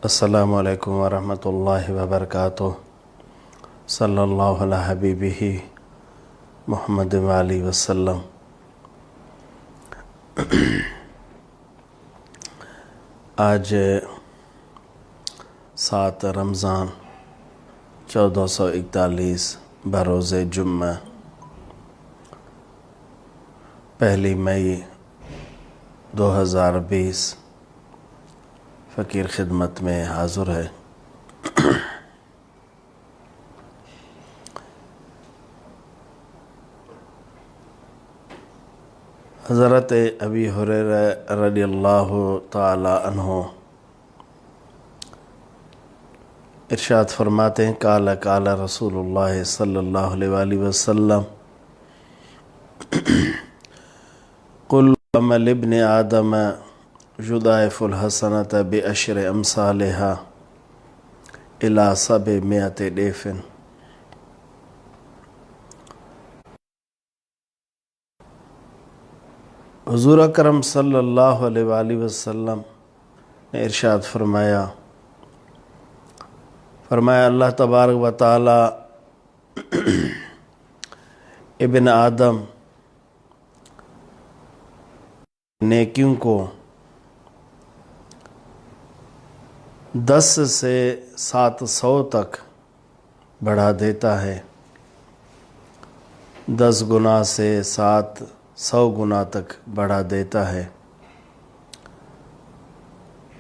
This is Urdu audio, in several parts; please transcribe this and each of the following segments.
السلام علیکم ورحمۃ اللہ وبرکاتہ صلی اللہ علیہ حبیبہ محمد وآلہ وسلم۔ آج 7 رمضان 1441 بروز جمعہ 1 مئی 2020 فقیر خدمت میں حاضر ہے۔ حضرت ابی ہریرہ رضی اللہ تعالی عنہ ارشاد فرماتے ہیں قال قال رسول اللہ صلی اللہ علیہ وآلہ وسلم قل عمل ابن آدم یضاعف الحسنۃ بعشر امثالها الی 700 ضعف۔ حضور اکرم صلی اللہ علیہ وآلہ وسلم نے ارشاد فرمایا اللہ تبارک و تعالی ابن آدم نیکیوں کو 10 سے 700 تک بڑھا دیتا ہے، 10 گنا سے 700 گنا تک بڑھا دیتا ہے۔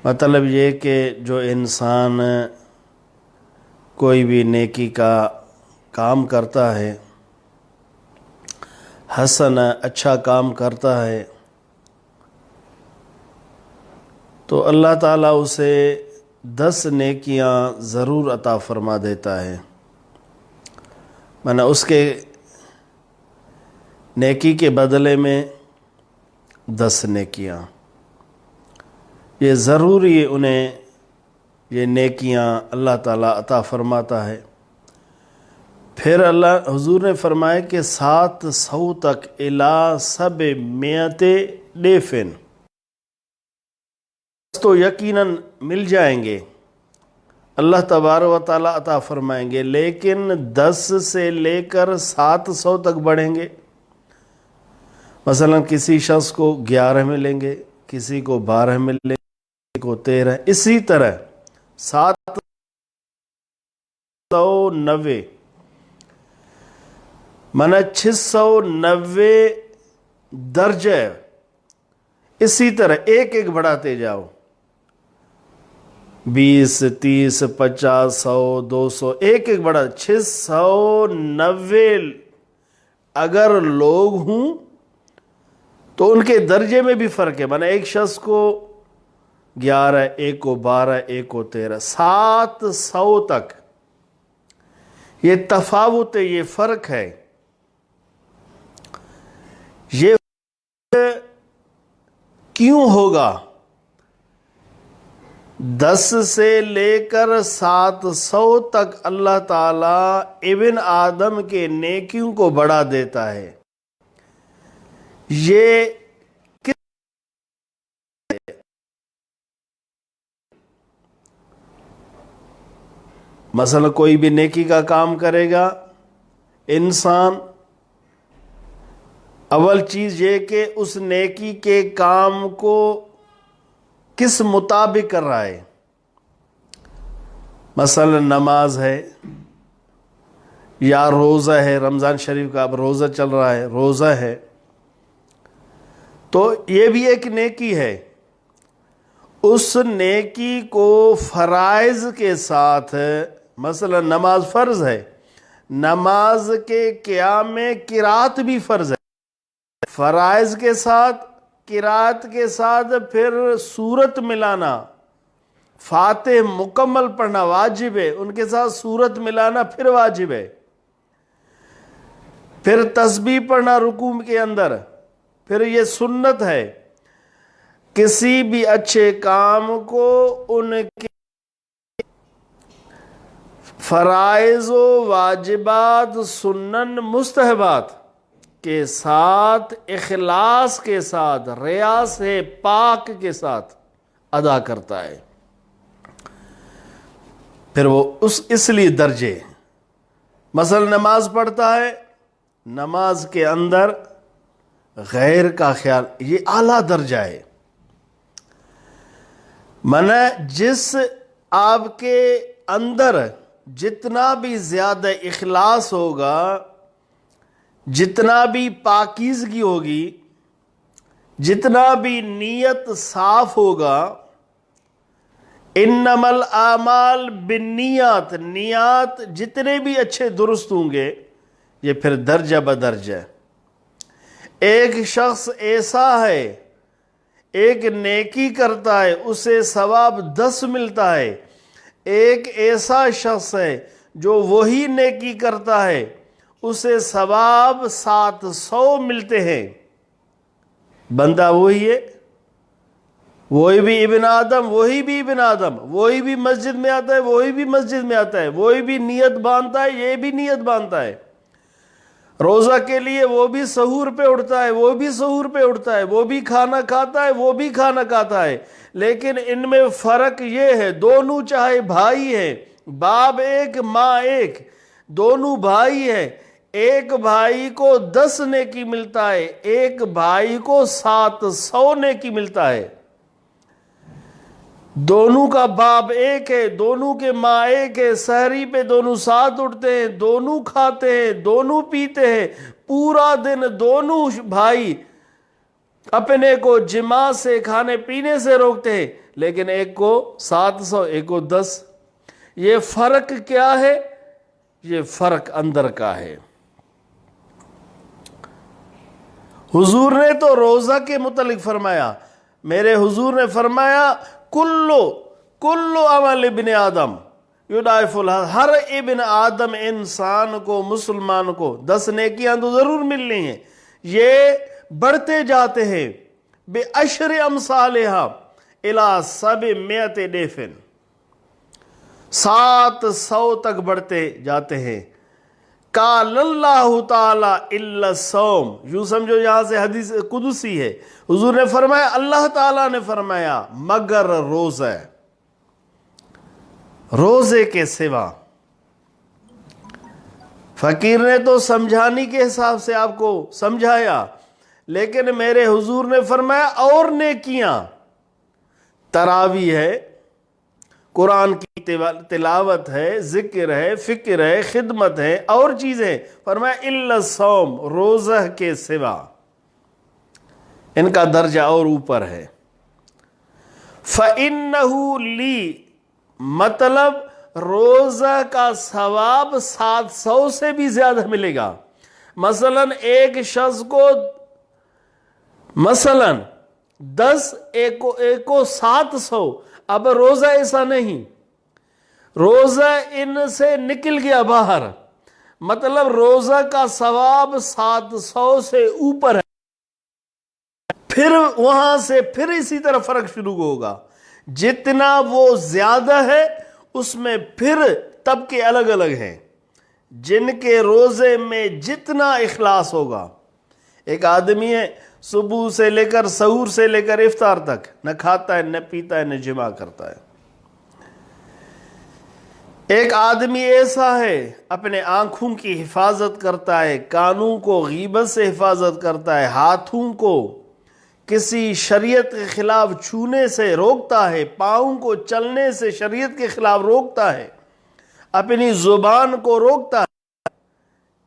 مطلب یہ کہ جو انسان کوئی بھی نیکی کا کام کرتا ہے، حسن اچھا کام کرتا ہے، تو اللہ تعالیٰ اسے 10 نیکیاں ضرور عطا فرما دیتا ہے۔ اس کے نیکی کے بدلے میں 10 نیکیاں، یہ ضروری انہیں یہ نیکیاں اللہ تعالیٰ عطا فرماتا ہے۔ پھر حضور نے فرمایا کہ 700 تک الی 700 ضعف تو یقیناً مل جائیں گے، اللہ تبارک و تعالیٰ عطا فرمائیں گے، لیکن 10 سے لے کر 700 تک بڑھیں گے۔ مثلا کسی شخص کو 11 ملیں گے، کسی کو 12 ملیں گے، کسی کو 13، اسی طرح 790 690 درجے، اسی طرح ایک بڑھاتے جاؤ، 20 30 50 100 200 ایک بڑھا 690 اگر لوگ ہوں تو ان کے درجے میں بھی فرق ہے۔ ایک شخص کو 11، ایک کو 12، ایک کو 13، 700 تک یہ تفاوت ہے، یہ فرق ہے۔ یہ کیوں ہوگا؟ 10 سے لے کر 700 تک اللہ تعالیٰ ابن آدم کے نیکیوں کو بڑھا دیتا ہے۔ یہ مثلا کوئی بھی نیکی کا کام کرے گا انسان، اول چیز یہ کہ اس نیکی کے کام کو کس مطابق کر رہا ہے۔ مثلا نماز ہے یا روزہ ہے، رمضان شریف کا اب روزہ چل رہا ہے، روزہ ہے تو یہ بھی ایک نیکی ہے۔ اس نیکی کو فرائض کے ساتھ، مثلا نماز فرض ہے، نماز کے قیام میں قرات بھی فرض ہے، فرائض کے ساتھ قرات کے ساتھ پھر سورت ملانا، فاتح مکمل پڑھنا واجب ہے، ان کے ساتھ سورت ملانا پھر واجب ہے، پھر تسبیح پڑھنا رکوع کے اندر، پھر یہ سنت ہے۔ کسی بھی اچھے کام کو ان کے فرائض و واجبات سنن مستحبات کے ساتھ، اخلاص کے ساتھ، ریا سے پاک کے ساتھ ادا کرتا ہے۔ پھر وہ اس لیے درجے، مثلا نماز پڑھتا ہے، نماز کے اندر غیر کا خیال، یہ اعلیٰ درجہ ہے۔ مانا جس آپ کے اندر جتنا بھی زیادہ اخلاص ہوگا، جتنا بھی پاکیزگی ہوگی، جتنا بھی نیت صاف ہوگا، انما الاعمال بالنیات، نیات جتنے بھی اچھے درست ہوں گے، یہ پھر درجہ بدرجہ۔ ایک شخص ایسا ہے، ایک نیکی کرتا ہے، اسے ثواب 10 ملتا ہے۔ ایک ایسا شخص ہے جو وہی نیکی کرتا ہے، اسے ثواب 700 ملتے ہیں۔ بندہ وہی ہے، وہی بھی ابن آدم، وہی بھی ابن آدم، وہی بھی مسجد میں آتا ہے، وہی بھی مسجد میں آتا ہے، وہی بھی نیت باندھتا ہے، یہ بھی نیت باندھتا ہے۔ روزہ کے لیے وہ بھی سحور پہ اٹھتا ہے، وہ بھی سحور پہ اٹھتا ہے، وہ بھی کھانا کھاتا ہے، وہ بھی کھانا کھاتا ہے، لیکن ان میں فرق یہ ہے، دونوں چاہے بھائی ہیں، باپ ایک ماں ایک، دونوں بھائی ہیں، ایک بھائی کو 10 نیکی ملتا ہے، ایک بھائی کو 700 نیکی ملتا ہے۔ دونوں کا باپ ایک ہے، دونوں کے ماں ایک ہے، سحری پہ دونوں ساتھ اٹھتے ہیں، دونوں کھاتے ہیں، دونوں پیتے ہیں، پورا دن دونوں بھائی اپنے کو جماع سے، کھانے پینے سے روکتے ہیں، لیکن ایک کو 700، ایک کو 10۔ یہ فرق کیا ہے؟ یہ فرق اندر کا ہے۔ حضور نے تو روزہ کے متعلق فرمایا، میرے حضور نے فرمایا کلو عمل ابن آدم یضاعف الحسنات، ہر ابن آدم انسان کو، مسلمان کو 10 نیکیاں تو ضرور ملنی ہیں، یہ بڑھتے جاتے ہیں بعشر امثالہا الی 700 ضعف، 700 تک بڑھتے جاتے ہیں۔ قال اللہ تعالی الا الصوم، یوں سمجھو یہاں سے حدیث قدسی ہے، حضور نے فرمایا، اللہ تعالیٰ نے فرمایا مگر روزہ، روزے کے سوا۔ فقیر نے تو سمجھانے کے حساب سے آپ کو سمجھایا، لیکن میرے حضور نے فرمایا اور نیکیاں، تراویح ہے، قرآن کی تلاوت ہے، ذکر ہے، فکر ہے، خدمت ہے، اور چیزیں، فرمایا الا الصوم، روزہ کے سوا، ان کا درجہ اور اوپر ہے۔ فَإِنَّهُ لِي، مطلب روزہ کا ثواب 700 سے بھی زیادہ ملے گا۔ مثلا ایک شخص کو مثلا 10، ایک کو 700، اب روزہ ایسا نہیں، روزہ ان سے نکل گیا باہر، مطلب روزہ کا ثواب 700 سے اوپر ہے۔ پھر وہاں سے پھر اسی طرح فرق شروع ہوگا، جتنا وہ زیادہ ہے اس میں پھر طبقے الگ الگ ہیں، جن کے روزے میں جتنا اخلاص ہوگا۔ ایک آدمی ہے صبح سے لے کر سحور سے لے کر افطار تک نہ کھاتا ہے، نہ پیتا ہے، نہ جماع کرتا ہے۔ ایک آدمی ایسا ہے اپنے آنکھوں کی حفاظت کرتا ہے، کانوں کو غیبت سے حفاظت کرتا ہے، ہاتھوں کو کسی شریعت کے خلاف چھونے سے روکتا ہے، پاؤں کو چلنے سے شریعت کے خلاف روکتا ہے، اپنی زبان کو روکتا ہے،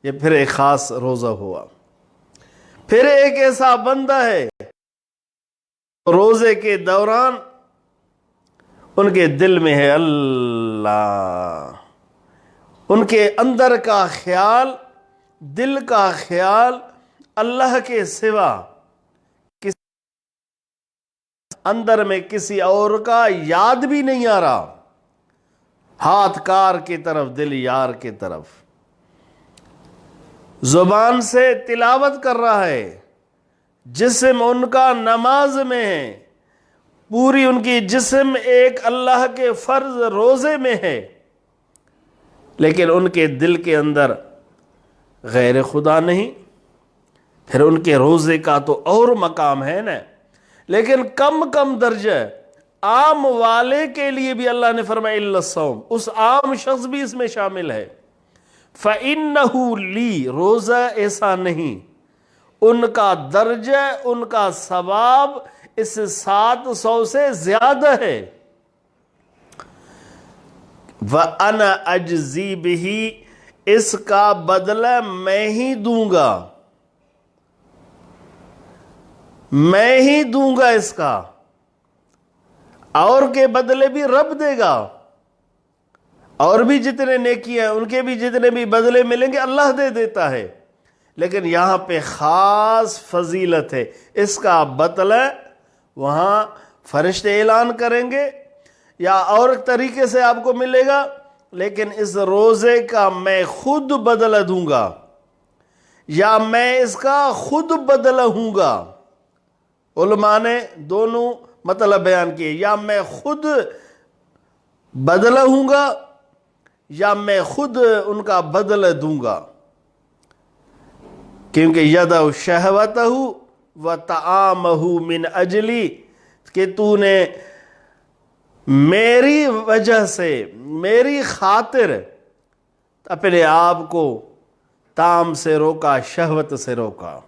یہ پھر ایک خاص روزہ ہوا۔ پھر ایک ایسا بندہ ہے روزے کے دوران ان کے دل میں ہے اللہ، ان کے اندر کا خیال، دل کا خیال اللہ کے سوا اندر میں کسی اور کا یاد بھی نہیں آ رہا، ہاتھ کار کی طرف، دل یار کی طرف، زبان سے تلاوت کر رہا ہے، جسم ان کا نماز میں ہے، پوری ان کی جسم ایک اللہ کے فرض روزے میں ہے، لیکن ان کے دل کے اندر غیر خدا نہیں۔ پھر ان کے روزے کا تو اور مقام ہے نا، لیکن کم درجہ عام والے کے لیے بھی اللہ نے فرمایا الا الصوم، اس عام شخص بھی اس میں شامل ہے۔ فَإِنَّهُ لِي، روزہ ایسا نہیں، ان کا درجہ، ان کا ثواب اس 700 سے زیادہ ہے۔ وَأَنَا أَجْزِي بِهِ، اس کا بدلہ میں ہی دوں گا، میں ہی دوں گا اس کا، اور کے بدلے بھی رب دے گا، اور بھی جتنے نیکی ہیں ان کے بھی جتنے بھی بدلے ملیں گے اللہ دے دیتا ہے، لیکن یہاں پہ خاص فضیلت ہے، اس کا بدلہ وہاں فرشتے اعلان کریں گے یا اور طریقے سے آپ کو ملے گا، لیکن اس روزے کا میں خود بدلہ دوں گا، یا میں اس کا خود بدلہ ہوں گا۔ علماء نے دونوں مطلب بیان کیے، یا میں خود بدلہ ہوں گا یا میں خود ان کا بدلہ دوں گا، کیونکہ یدع شہوتہ وطعامہ من اجلی، کہ تو نے میری وجہ سے، میری خاطر اپنے آپ کو طعام سے روکا، شہوت سے روکا۔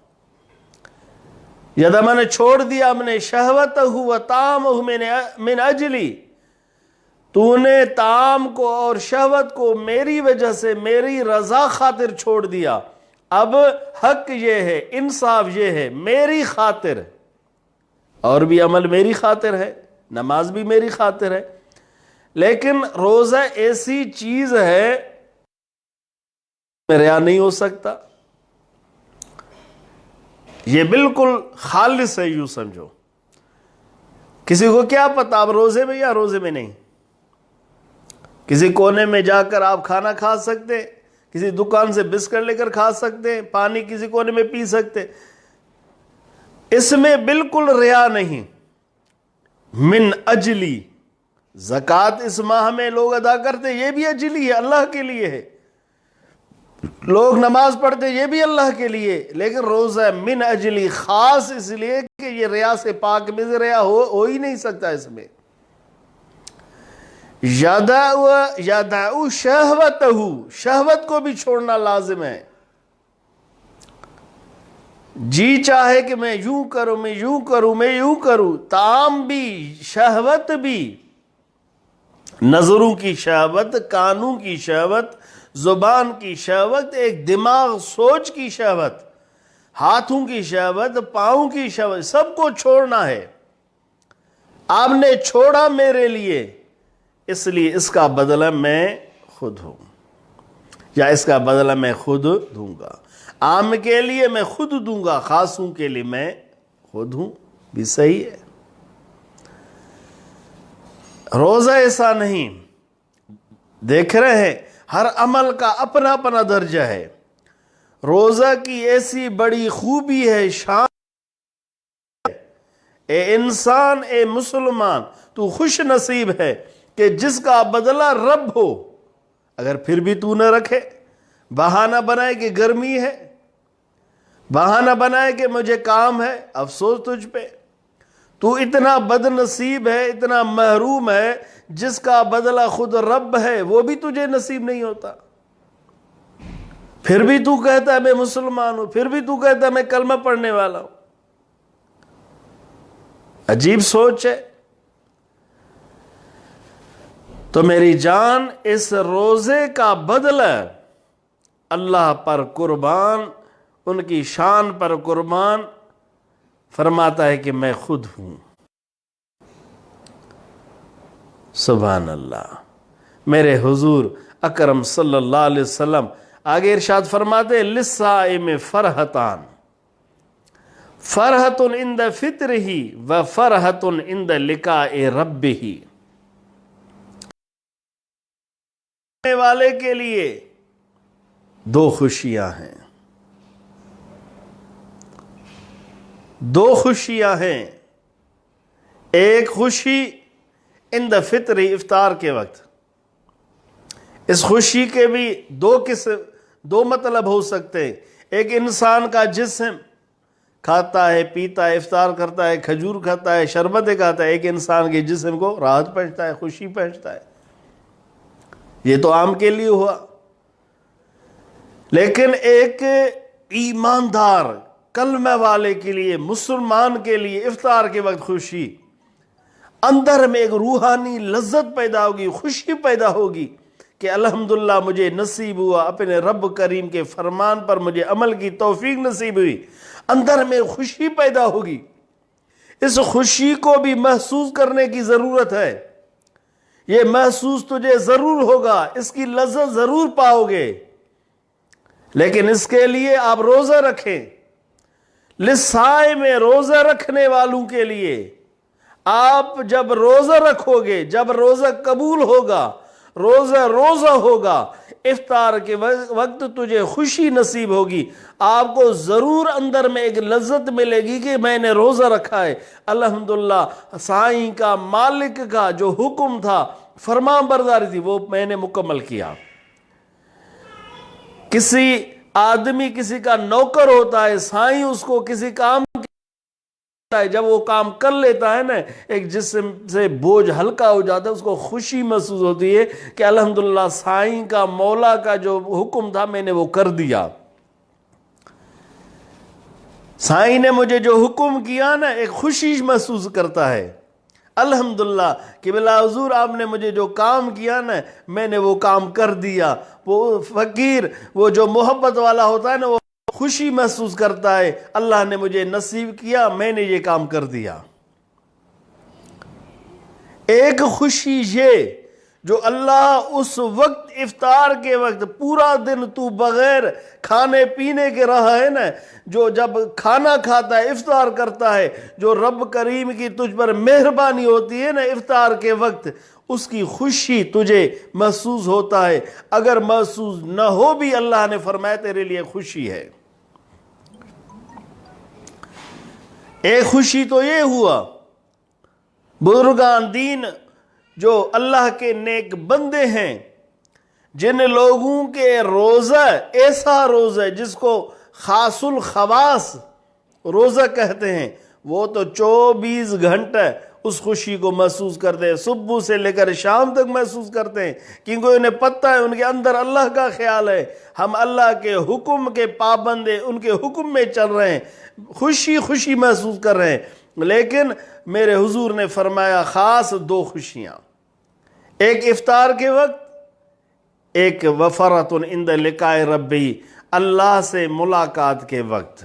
یدع میں نے چھوڑ دیا اپنے شہوتہ وطعامہ من اجلی، تو نے طعام کو اور شہوت کو میری وجہ سے، میری رضا خاطر چھوڑ دیا، اب حق یہ ہے، انصاف یہ ہے، میری خاطر، اور بھی عمل میری خاطر ہے، نماز بھی میری خاطر ہے، لیکن روزہ ایسی چیز ہے ریا نہیں ہو سکتا، یہ بالکل خالص ہے، یوں سمجھو۔ کسی کو کیا پتا آپ روزے میں یا روزے میں نہیں، کسی کونے میں جا کر آپ کھانا کھا سکتے، کسی دکان سے بسکٹ لے کر کھا سکتے، پانی کسی کونے میں پی سکتے، اس میں بالکل ریا نہیں۔ من اجلی، زکوٰۃ اس ماہ میں لوگ ادا کرتے، یہ بھی اجلی ہے، اللہ کے لیے ہے، لوگ نماز پڑھتے یہ بھی اللہ کے لیے، لیکن روزہ من اجلی خاص اس لیے کہ یہ ریا سے پاک، میں ریا ہو ہی نہیں سکتا اس میں۔ یدع شہوتہ، شہوت کو بھی چھوڑنا لازم ہے، جی چاہے کہ میں یوں کروں، میں یوں کروں، میں یوں کروں، طعام بھی، شہوت بھی، نظروں کی شہوت، کانوں کی شہوت، زبان کی شہوت، ایک دماغ سوچ کی شہوت، ہاتھوں کی شہوت، پاؤں کی شہوت، سب کو چھوڑنا ہے۔ آپ نے چھوڑا میرے لیے، اس لیے اس کا بدلہ میں خود ہوں، یا اس کا بدلہ میں خود دوں گا۔ عام کے لیے میں خود دوں گا، خاصوں کے لیے میں خود ہوں، بھی صحیح ہے۔ روزہ ایسا نہیں، دیکھ رہے ہیں ہر عمل کا اپنا اپنا درجہ ہے، روزہ کی ایسی بڑی خوبی ہے، شان ہے، اے انسان، اے مسلمان، تو خوش نصیب ہے کہ جس کا بدلہ رب ہو، اگر پھر بھی تو نہ رکھے، بہانہ بنائے کہ گرمی ہے، بہانہ بنائے کہ مجھے کام ہے، افسوس تجھ پہ، تو اتنا بد نصیب ہے، اتنا محروم ہے، جس کا بدلہ خود رب ہے وہ بھی تجھے نصیب نہیں ہوتا، پھر بھی تو کہتا ہے میں مسلمان ہوں، پھر بھی تو کہتا ہے میں کلمہ پڑھنے والا ہوں۔ عجیب سوچ ہے۔ تو میری جان، اس روزے کا بدلہ اللہ پر قربان، ان کی شان پر قربان، فرماتا ہے کہ میں خود ہوں۔ سبحان اللہ۔ میرے حضور اکرم صلی اللہ علیہ وسلم آگے ارشاد فرماتے، للصائم فرحتان، فرحت عند فطرہ و فرحت عند لقاء ربہ، کھانے والے کے لیے دو خوشیاں ہیں، دو خوشیاں ہیں، ایک خوشی عند فطر، افطار کے وقت، اس خوشی کے بھی دو مطلب ہو سکتے ہیں، ایک انسان کا جسم کھاتا ہے، پیتا ہے، افطار کرتا ہے، کھجور کھاتا ہے، شربتیں کھاتا ہے، ایک انسان کے جسم کو راحت پہنچتا ہے، خوشی پہنچتا ہے. یہ تو عام کے لیے ہوا. لیکن ایک ایماندار کلمہ والے کے لیے، مسلمان کے لیے افطار کے وقت خوشی، اندر میں ایک روحانی لذت پیدا ہوگی، خوشی پیدا ہوگی کہ الحمدللہ مجھے نصیب ہوا، اپنے رب کریم کے فرمان پر مجھے عمل کی توفیق نصیب ہوئی. اندر میں خوشی پیدا ہوگی. اس خوشی کو بھی محسوس کرنے کی ضرورت ہے. یہ محسوس تجھے ضرور ہوگا، اس کی لذت ضرور پاؤ گے، لیکن اس کے لیے آپ روزہ رکھیں. لصائم میں روزہ رکھنے والوں کے لیے آپ جب روزہ رکھو گے، جب روزہ قبول ہوگا، روزہ ہوگا، افطار کے وقت تجھے خوشی نصیب ہوگی. آپ کو ضرور اندر میں ایک لذت ملے گی کہ میں نے روزہ رکھا ہے، الحمدللہ سائیں کا، مالک کا جو حکم تھا، فرمان برداری تھی، وہ میں نے مکمل کیا. کسی آدمی کسی کا نوکر ہوتا ہے، سائیں اس کو کسی کام ہے، جب وہ کام کر لیتا ہے نا، ایک جسم سے بوجھ ہلکا ہو جاتا ہے، اس کو خوشی محسوس ہوتی ہے کہ الحمدللہ سائیں کا، مولا کا جو حکم تھا میں نے وہ کر دیا. سائیں نے مجھے جو حکم کیا نا، ایک خوشی محسوس کرتا ہے الحمدللہ کہ بلا حضور آپ نے مجھے جو کام کیا نا، میں نے وہ کام کر دیا. وہ فقیر، وہ جو محبت والا ہوتا ہے نا، وہ خوشی محسوس کرتا ہے اللہ نے مجھے نصیب کیا، میں نے یہ کام کر دیا. ایک خوشی یہ جو اللہ اس وقت افطار کے وقت پورا دن تو بغیر کھانے پینے کے رہا ہے نا، جو جب کھانا کھاتا ہے، افطار کرتا ہے، جو رب کریم کی تجھ پر مہربانی ہوتی ہے نا افطار کے وقت، اس کی خوشی تجھے محسوس ہوتا ہے. اگر محسوس نہ ہو بھی اللہ نے فرمایا تیرے لیے خوشی ہے. ایک خوشی تو یہ ہوا بزرگان دین جو اللہ کے نیک بندے ہیں، جن لوگوں کے روزہ ایسا روزہ جس کو خاص الخواص روزہ کہتے ہیں، وہ تو 24 گھنٹے اس خوشی کو محسوس کرتے ہیں، صبح سے لے کر شام تک محسوس کرتے ہیں، کیونکہ انہیں پتہ ہے ان کے اندر اللہ کا خیال ہے، ہم اللہ کے حکم کے پابند ہیں، ان کے حکم میں چل رہے ہیں، خوشی محسوس کر رہے ہیں. لیکن میرے حضور نے فرمایا خاص 2 خوشیاں، ایک افطار کے وقت، ایک وفرۃ عند لقاء ربی، اللہ سے ملاقات کے وقت.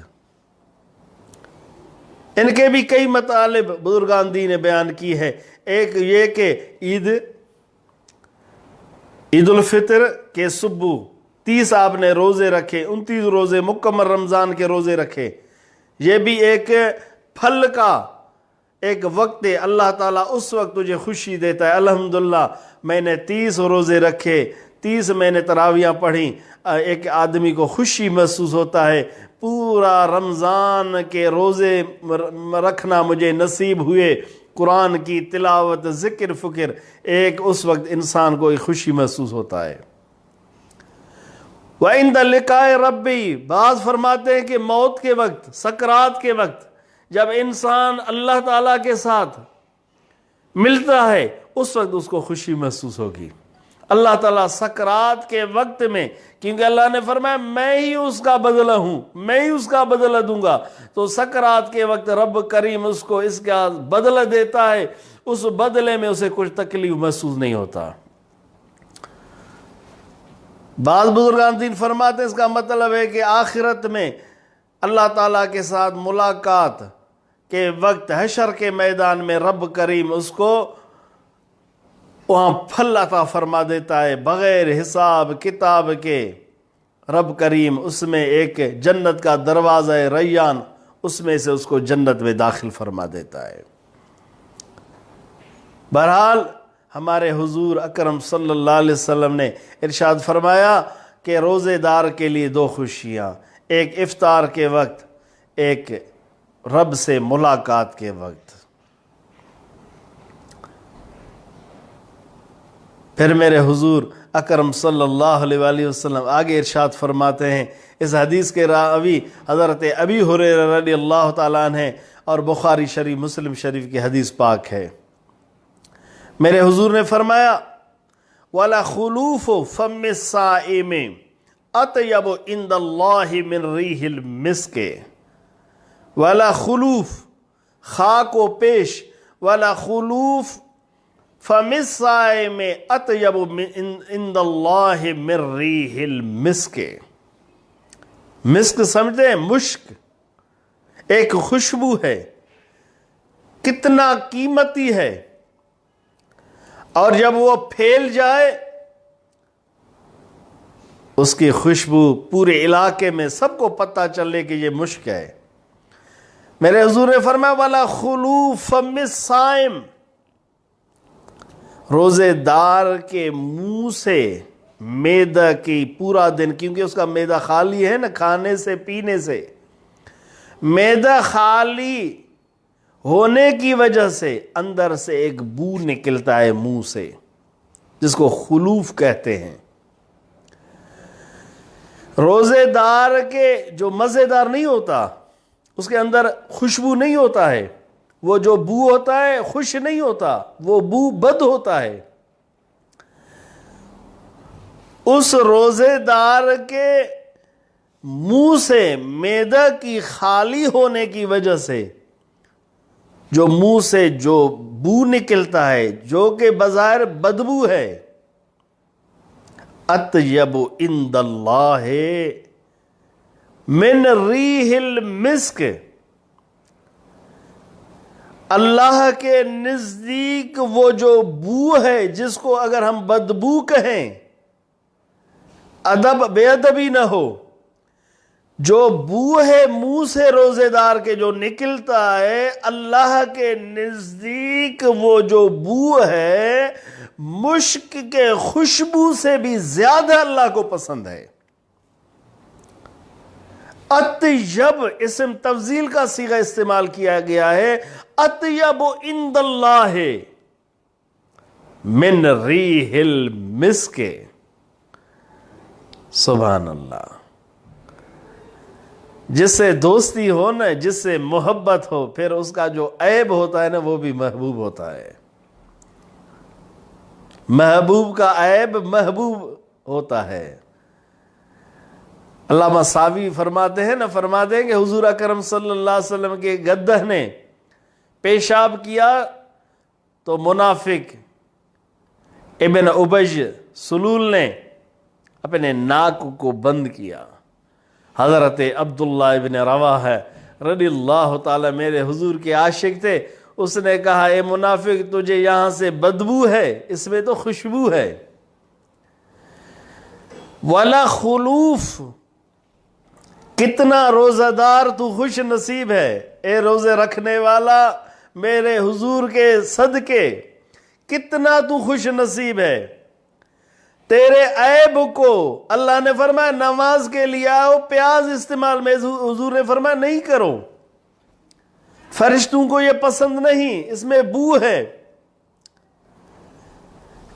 ان کے بھی کئی مطالب بزرگان دین نے بیان کی ہے. ایک یہ کہ عید الفطر کے صبح 30 آپ نے روزے رکھے، 29 روزے مکمل رمضان کے روزے رکھے. یہ بھی ایک پھل کا ایک وقت ہے، اللہ تعالیٰ اس وقت تجھے خوشی دیتا ہے. الحمدللہ میں نے 30 روزے رکھے، 30 میں نے تراویحیں پڑھی. ایک آدمی کو خوشی محسوس ہوتا ہے پورا رمضان کے روزے رکھنا مجھے نصیب ہوئے، قرآن کی تلاوت، ذکر فکر، ایک اس وقت انسان کو ایک خوشی محسوس ہوتا ہے. وَعِنْدَ لِقَاءِ رَبِّي، بعض فرماتے ہیں کہ موت کے وقت، سکرات کے وقت، جب انسان اللہ تعالیٰ کے ساتھ ملتا ہے، اس وقت اس کو خوشی محسوس ہوگی. اللہ تعالیٰ سکرات کے وقت میں، کیونکہ اللہ نے فرمایا میں ہی اس کا بدلہ ہوں، میں ہی اس کا بدلہ دوں گا، تو سکرات کے وقت رب کریم اس کو اس کا بدلہ دیتا ہے. اس بدلے میں اسے کچھ تکلیف محسوس نہیں ہوتا. بعض بزرگان دین فرماتے ہیں اس کا مطلب ہے کہ آخرت میں اللہ تعالیٰ کے ساتھ ملاقات کے وقت حشر کے میدان میں رب کریم اس کو وہاں پھل عطا فرما دیتا ہے بغیر حساب کتاب کے. رب کریم اس میں ایک جنت کا دروازہ ہے ریان، اس میں سے اس کو جنت میں داخل فرما دیتا ہے. بہرحال ہمارے حضور اکرم صلی اللہ علیہ وسلم نے ارشاد فرمایا کہ روزے دار کے لیے 2 خوشیاں، ایک افطار کے وقت، ایک رب سے ملاقات کے وقت. پھر میرے حضور اکرم صلی اللہ علیہ وآلہ وسلم آگے ارشاد فرماتے ہیں، اس حدیث کے راوی حضرت ابی ہریرہ رضی اللہ تعالیٰ عنہ ہیں اور بخاری شریف مسلم شریف کی حدیث پاک ہے۔ میرے حضور نے فرمایا وَلَخُلُوفُ فَمِّ الصَّائِمِ اطیب عند اللہ من ریح المسک، وَلَخُلُوف خاک و پیش، وَلَخُلُوف فَمِّ الصَّائِمِ اطیب عند اللہ من ریح المسک۔ مسک سمجھتے ہیں؟ مشک ایک خوشبو ہے، کتنا قیمتی ہے، اور جب وہ پھیل جائے اس کی خوشبو پورے علاقے میں سب کو پتہ چلے کہ یہ مشک ہے۔ میرے حضور نے فرمایا وَلَخُلُوفُ فَمِّ الصَّائِمِ، روزے دار کے منہ سے معدہ کی پورا دن، کیونکہ اس کا معدہ خالی ہے نا کھانے سے پینے سے، معدہ خالی ہونے کی وجہ سے اندر سے ایک بو نکلتا ہے منہ سے، جس کو خلوف کہتے ہیں۔ روزے دار کے جو مزیدار نہیں ہوتا، اس کے اندر خوشبو نہیں ہوتا ہے، وہ جو بو ہوتا ہے خوش نہیں ہوتا، وہ بو بد ہوتا ہے۔ اس روزے دار کے منہ سے معدہ کی خالی ہونے کی وجہ سے جو منہ سے جو بو نکلتا ہے، جو کہ بظاہر بدبو ہے، اطیب عند اللہ من ریح المسک، اللہ کے نزدیک وہ جو بو ہے جس کو اگر ہم بدبو کہیں، ادب بے ادبی نہ ہو، جو بو ہے منہ سے روزے دار کے جو نکلتا ہے، اللہ کے نزدیک وہ جو بو ہے مشک کے خوشبو سے بھی زیادہ اللہ کو پسند ہے۔ اطیب اسم تفضیل کا صیغہ استعمال کیا گیا ہے، اطیب عند اللہ من ریح المسک۔ سبحان اللہ۔ جس سے دوستی ہو نا، جس سے محبت ہو، پھر اس کا جو عیب ہوتا ہے نا وہ بھی محبوب ہوتا ہے۔ محبوب کا عیب محبوب ہوتا ہے۔ علامہ ساوی فرماتے ہیں نا، فرماتے ہیں کہ حضور اکرم صلی اللہ علیہ وسلم کے گدہ نے پیشاب کیا تو منافق ابن ابی سلول نے اپنے ناک کو بند کیا۔ حضرت عبداللہ ابن رواحہ رضی اللہ تعالی میرے حضور کے عاشق تھے، اس نے کہا اے منافق، تجھے یہاں سے بدبو ہے، اس میں تو خوشبو ہے۔ وَلَخُلُوفُ، کتنا روزہ دار تو خوش نصیب ہے اے روزے رکھنے والا، میرے حضور کے صدقے کتنا تو خوش نصیب ہے۔ تیرے عیب کو اللہ نے فرمایا نماز کے لیے آؤ، پیاز استعمال میں حضور نے فرمایا نہیں کرو، فرشتوں کو یہ پسند نہیں، اس میں بو ہے۔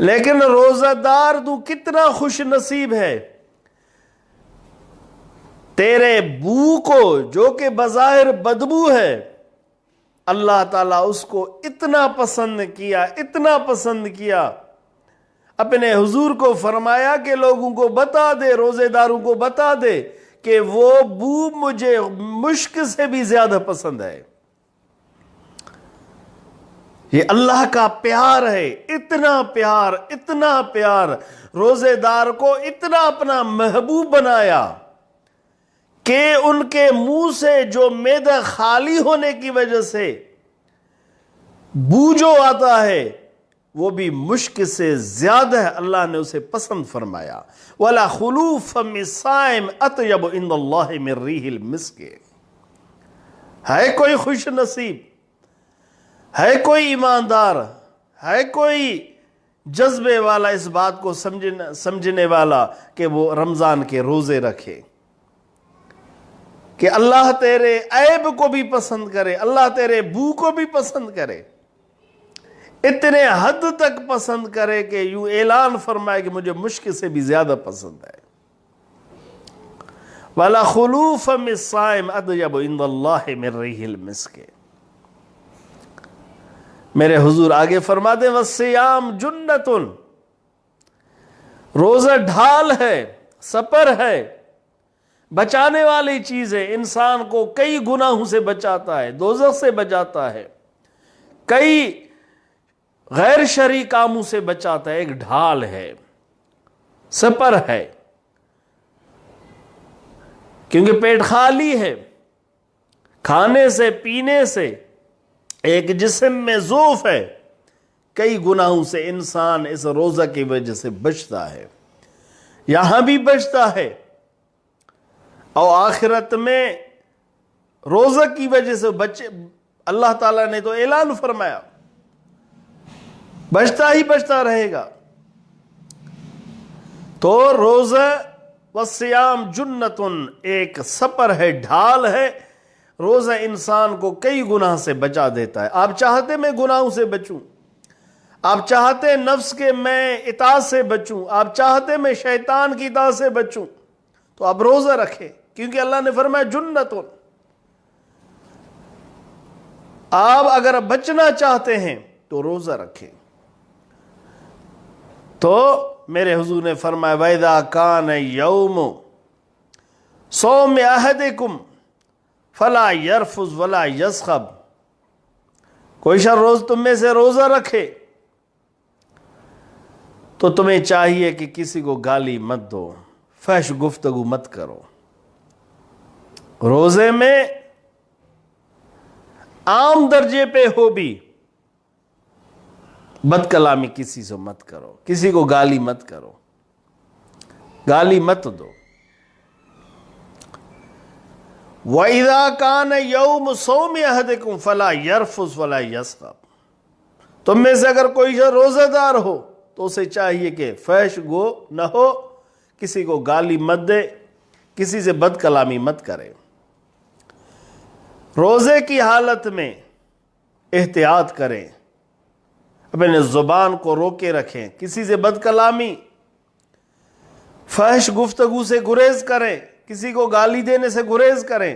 لیکن روزہ دار تو کتنا خوش نصیب ہے، تیرے بو کو جو کہ بظاہر بدبو ہے، اللہ تعالیٰ اس کو اتنا پسند کیا، اتنا پسند کیا، اپنے حضور کو فرمایا کہ لوگوں کو بتا دے، روزے داروں کو بتا دے کہ وہ بو مجھے مشک سے بھی زیادہ پسند ہے۔ یہ اللہ کا پیار ہے، اتنا پیار، اتنا پیار، روزے دار کو اتنا اپنا محبوب بنایا کہ ان کے منہ سے جو معدہ خالی ہونے کی وجہ سے بو جو آتا ہے وہ بھی مشک سے زیادہ ہے، اللہ نے اسے پسند فرمایا۔ وَلَخُلُوفُ فَمِّ الصَّائِمِ اطیب عند اللہ من ریح المسک۔ ہے کوئی خوش نصیب، ہے کوئی ایماندار، ہے کوئی جذبے والا اس بات کو سمجھنے والا کہ وہ رمضان کے روزے رکھے، کہ اللہ تیرے عیب کو بھی پسند کرے، اللہ تیرے بو کو بھی پسند کرے۔ اتنے حد تک پسند کرے کہ یوں اعلان فرمائے کہ مجھے مشک سے بھی زیادہ پسند ہے. وَلَا خُلُوفَ مِنْ الصَّائِمِ أَطْيَبُ عِنْدَ اللَّهِ مِنْ رِيحِ الْمِسْكِ. میرے حضور آگے فرماتے ہیں وَالصِّيَامُ جُنَّةٌ، روزہ ڈھال ہے، سپر ہے، بچانے والی چیز ہے. انسان کو کئی گناہوں سے بچاتا ہے، دوزخ سے بچاتا ہے، کئی غیر شرعی کاموں سے بچاتا ہے. ایک ڈھال ہے، سپر ہے، کیونکہ پیٹ خالی ہے. کھانے سے پینے سے ایک جسم میں ضعف ہے. کئی گناہوں سے انسان اس روزہ کی وجہ سے بچتا ہے، یہاں بھی بچتا ہے اور آخرت میں روزہ کی وجہ سے بچے. اللہ تعالیٰ نے تو اعلان فرمایا بچتا ہی بچتا رہے گا. تو روزہ والصیام جنتن ایک سپر ہے، ڈھال ہے. روزہ انسان کو کئی گناہ سے بچا دیتا ہے. آپ چاہتے میں گناہوں سے بچوں، آپ چاہتے نفس کے میں اطاعت سے بچوں، آپ چاہتے میں شیطان کی اطاعت سے بچوں، تو آپ روزہ رکھیں، کیونکہ اللہ نے فرمایا جنتن. آپ اگر بچنا چاہتے ہیں تو روزہ رکھیں. تو میرے حضور نے فرمایا وَإِذَا كَانَ يَوْمُ صَوْمِ أَحَدِكُمْ فَلَا يَرْفُثْ وَلَا يَسْخَبْ. کوئی شخص روز تم میں سے روزہ رکھے تو تمہیں چاہیے کہ کسی کو گالی مت دو، فحش گفتگو مت کرو. روزے میں عام درجے پہ ہو بھی بد کلامی کسی سے مت کرو، کسی کو گالی مت کرو، گالی مت دو. وَإِذَا كَانَ يَوْمُ صَوْمِ أَحَدِكُمْ فَلَا يَرْفُثْ وَلَا يَسْخَبْ. تم میں سے اگر کوئی روزہ دار ہو تو اسے چاہیے کہ فحش گو نہ ہو، کسی کو گالی مت دے، کسی سے بد کلامی مت کرے. روزے کی حالت میں احتیاط کریں، اپنے زبان کو روکے رکھیں، کسی سے بد کلامی فحش گفتگو سے گریز کریں، کسی کو گالی دینے سے گریز کریں.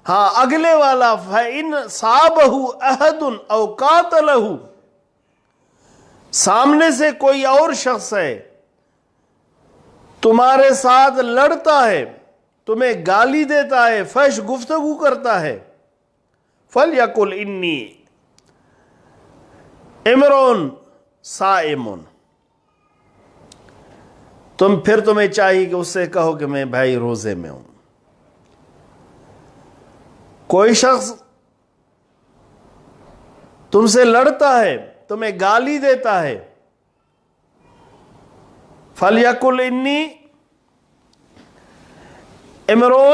ہاں اگلے والا فَإِنْ صَابَهُ أَحَدٌ أَوْ قَاتَلَهُ، سامنے سے کوئی اور شخص ہے تمہارے ساتھ لڑتا ہے، تمہیں گالی دیتا ہے، فحش گفتگو کرتا ہے، فَلْيَقُلْ إِنِّي امرؤ صائم. تمہیں چاہیے کہ اس سے کہو کہ میں بھائی روزے میں ہوں. کوئی شخص تم سے لڑتا ہے، تمہیں گالی دیتا ہے، فَلْيَقُلْ إِنِّي امرؤ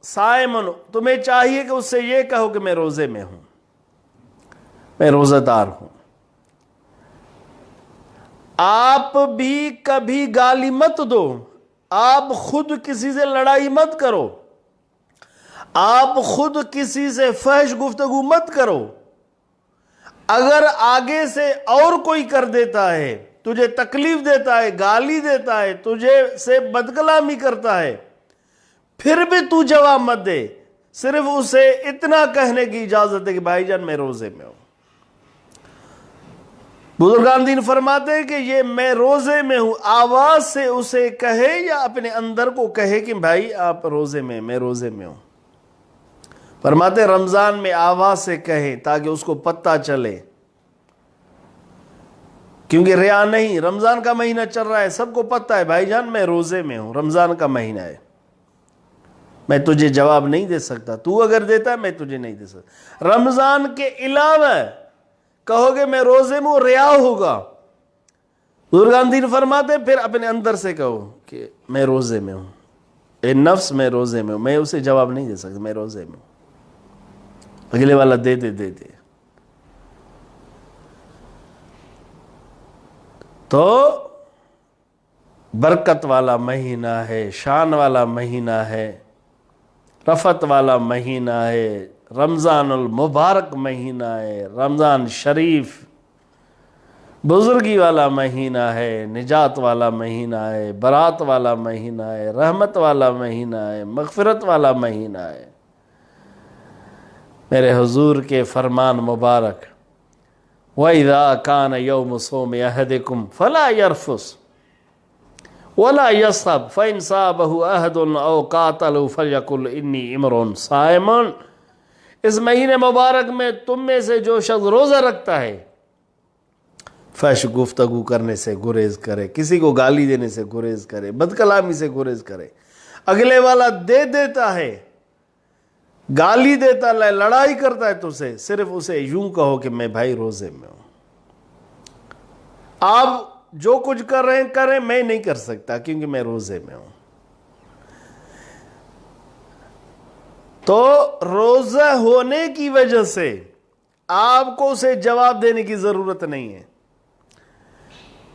صائم. تمہیں چاہیے کہ اس سے یہ کہو کہ میں روزے میں ہوں، میں روزہ دار ہوں. آپ بھی کبھی گالی مت دو، آپ خود کسی سے لڑائی مت کرو، آپ خود کسی سے فحش گفتگو مت کرو. اگر آگے سے اور کوئی کر دیتا ہے، تجھے تکلیف دیتا ہے، گالی دیتا ہے، تجھے سے بدکلامی کرتا ہے، پھر بھی تو جواب مت دے. صرف اسے اتنا کہنے کی اجازت ہے کہ بھائی جان میں روزے میں ہوں. بزرگان دین فرماتے ہیں کہ یہ میں روزے میں ہوں آواز سے اسے کہے یا اپنے اندر کو کہے کہ بھائی آپ روزے میں، میں روزے میں ہوں. فرماتے ہیں رمضان میں آواز سے کہیں تاکہ اس کو پتہ چلے، کیونکہ ریا نہیں. رمضان کا مہینہ چل رہا ہے، سب کو پتہ ہے بھائی جان میں روزے میں ہوں، رمضان کا مہینہ ہے، میں تجھے جواب نہیں دے سکتا، تو اگر دیتا ہے میں تجھے نہیں دے سکتا. رمضان کے علاوہ کہو گے میں روزے میں ہوں، ریا ہوگا. بزرگان دین فرماتے پھر اپنے اندر سے کہو کہ میں روزے میں ہوں، اے نفس میں روزے میں ہوں. میں اسے جواب نہیں دے سکتا، میں روزے میں ہوں. اگلے والا دے دے. تو برکت والا مہینہ ہے، شان والا مہینہ ہے، رفعت والا مہینہ ہے، رمضان المبارک مہینہ ہے، رمضان شریف بزرگی والا مہینہ ہے، نجات والا مہینہ ہے، برات والا مہینہ ہے، رحمت والا مہینہ ہے، مغفرت والا مہینہ ہے۔ میرے حضور کے فرمان مبارک، وَإِذَا كَانَ يَوْمُ صَوْمِ أَحَدِكُمْ فَلَا يَرْفُثْ وَلَا يَصْخَبْ فَإِنْ صَابَهُ أَحَدٌ أَوْ قَاتَلَهُ فَلْيَقُلْ إِنِّي امْرُؤٌ صَائِمٌ۔ اس مہینے مبارک میں تم میں سے جو شخص روزہ رکھتا ہے، فحش گفتگو کرنے سے گریز کرے، کسی کو گالی دینے سے گریز کرے، بد کلامی سے گریز کرے۔ اگلے والا دے دیتا ہے، گالی دیتا ہے، لڑائی کرتا ہے تو صرف اسے یوں کہو کہ میں بھائی روزے میں ہوں، آپ جو کچھ کر رہے ہیں کریں، میں نہیں کر سکتا کیونکہ میں روزے میں ہوں۔ تو روزہ ہونے کی وجہ سے آپ کو اسے جواب دینے کی ضرورت نہیں ہے۔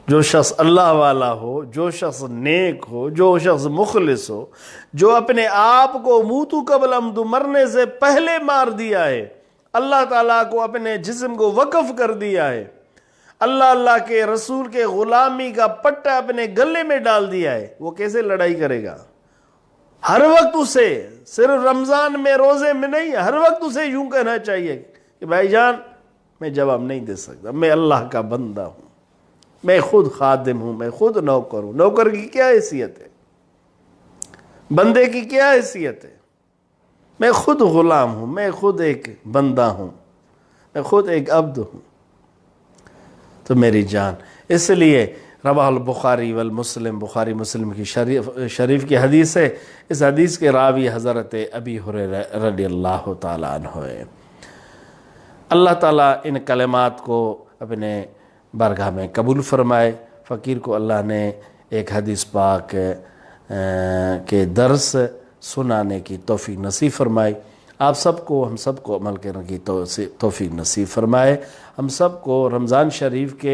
جو شخص اللہ والا ہو، جو شخص نیک ہو، جو شخص مخلص ہو، جو اپنے آپ کو موتو قبل امد مرنے سے پہلے مار دیا ہے، اللہ تعالیٰ کو اپنے جسم کو وقف کر دیا ہے، اللہ کے رسول کے غلامی کا پٹا اپنے گلے میں ڈال دیا ہے، وہ کیسے لڑائی کرے گا؟ ہر وقت اسے، صرف رمضان میں روزے میں نہیں، ہر وقت اسے یوں کہنا چاہیے کہ بھائی جان میں جواب نہیں دے سکتا، میں اللہ کا بندہ ہوں، میں خود خادم ہوں، میں خود نوکر ہوں۔ نوکر کی کیا حیثیت ہے؟ بندے کی کیا حیثیت ہے؟ میں خود غلام ہوں، میں خود ایک بندہ ہوں، میں خود ایک عبد ہوں۔ تو میری جان، اس لیے رواہ البخاری والمسلم، بخاری مسلم کی شریف کی حدیث ہے، اس حدیث کے راوی حضرت ابی ہریرہ رضی اللہ تعالیٰ عنہ ہے۔ اللہ تعالیٰ ان کلمات کو اپنے بارگاہ میں قبول فرمائے۔ فقیر کو اللہ نے ایک حدیث پاک کے درس سنانے کی توفیق نصیب فرمائی۔ آپ سب کو، ہم سب کو عمل کرنے کی توفیق نصیب فرمائے۔ ہم سب کو رمضان شریف کے